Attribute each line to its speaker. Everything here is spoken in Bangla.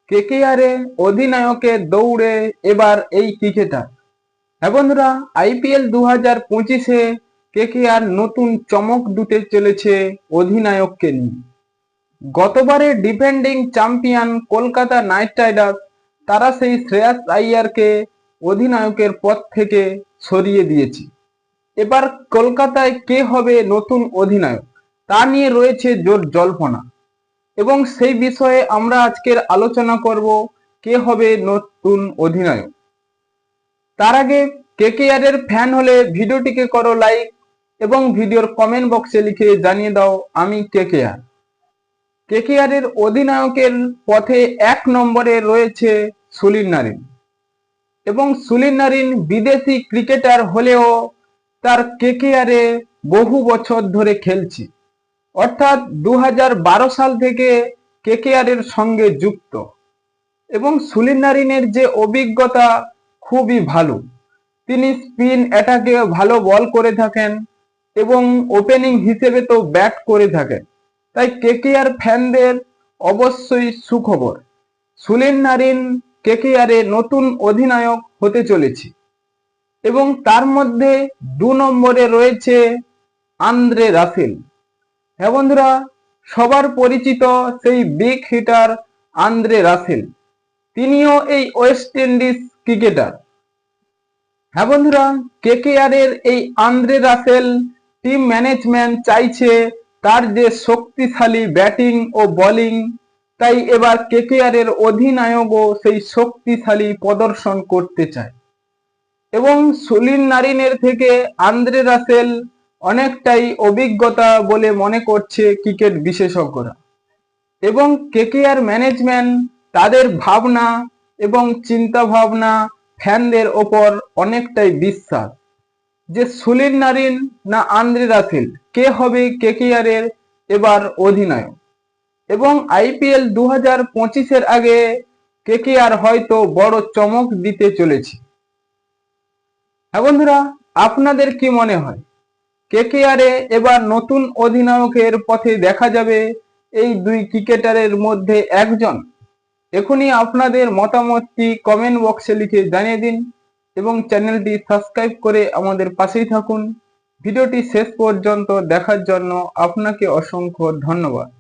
Speaker 1: কেকেআর এ অধিনায়কের দৌড়ে এবার এই ক্রিকেটার। হ্যাঁ বন্ধুরা, আইপিএল 2025-এ কেকেআর নতুন চমক দিতে চলেছে অধিনায়ককে নিয়ে। গতবারের defending champion Kolkata night Riders তারা সেই শ্রেয়াস আইয়ারকে অধিনায়কের পদ থেকে সরিয়ে দিয়েছে। এবার কলকাতায় কে হবে নতুন অধিনায়ক তা নিয়ে রয়েছে জোর জল্পনা, এবং সেই বিষয়ে আমরা আজকের আলোচনা করব কে হবে নতুন অধিনায়ক। তার আগে কেকেআর এর ফ্যান হলে ভিডিওটিকে করো লাইক এবং ভিডিওর কমেন্ট বক্সে লিখে জানিয়ে দাও আমি কেকেআর। কেকেআর এর অধিনায়কের পথে 1 নম্বরে রয়েছে সুনীল নারিন, এবং সুনীল নারিন বিদেশি ক্রিকেটার হলেও তার কেকেআর এ বহু বছর ধরে খেলছে, অর্থাৎ 2012 সাল থেকে কেকেআর এর সঙ্গে যুক্ত। এবং সুনীল নারিনের যে অভিজ্ঞতা খুবই ভালো, তিনি স্পিন অ্যাটাকে ভালো বল করে থাকেন এবং ওপেনিং হিসেবে তো ব্যাট করে থাকেন। তাই কেকেআর ফ্যানদের অবশ্যই সুখবর, সুনীল নারিন কেকেআর এ নতুন অধিনায়ক হতে চলেছে। এবং তার মধ্যে 2 নম্বরে রয়েছে আন্দ্রে রাসেল। হ্যাঁ বন্ধুরা, সবার পরিচিত সেই বিগ হিটার আন্দ্রে রাসেল, তিনিও এই ওয়েস্ট ইন্ডিজ ক্রিকেটার। হ্যাঁ বন্ধুরা, কেকেআর এর এই আন্দ্রে রাসেল টিম ম্যানেজমেন্ট চাইছে তার যে শক্তিশালী ব্যাটিং ও বোলিং, তাই এবার কেকেআর এর অধিনায়কও সেই শক্তিশালী প্রদর্শন করতে চায়। এবং সুনীল নারিনের থেকে আন্দ্রে রাসেল অনেকটাই অভিজ্ঞতা বলে মনে করছে ক্রিকেট বিশেষজ্ঞরা। এবং কেকেআর ম্যানেজমেন্ট তাদের ভাবনা এবং চিন্তা ভাবনা ফ্যানদের ওপর অনেকটাই বিশ্বাস যে সুনীল নারিন না আন্দ্রে রাসেল কে হবে কেকেআর এর এবার অধিনায়ক। এবং আইপিএল 2025-এর আগে কেকেআর হয়তো বড় চমক দিতে চলেছে। হ্যাঁ বন্ধুরা, আপনাদের কি মনে হয় কেকেআর এ এবার নতুন অধিনায়কের পথে দেখা যাবে এই 2 ক্রিকেটারের মধ্যে একজন? এখনই আপনাদের মতামতটি কমেন্ট বক্সে লিখে জানিয়ে দিন এবং চ্যানেলটি সাবস্ক্রাইব করে আমাদের পাশেই থাকুন। ভিডিওটি শেষ পর্যন্ত দেখার জন্য আপনাকে অসংখ্য ধন্যবাদ।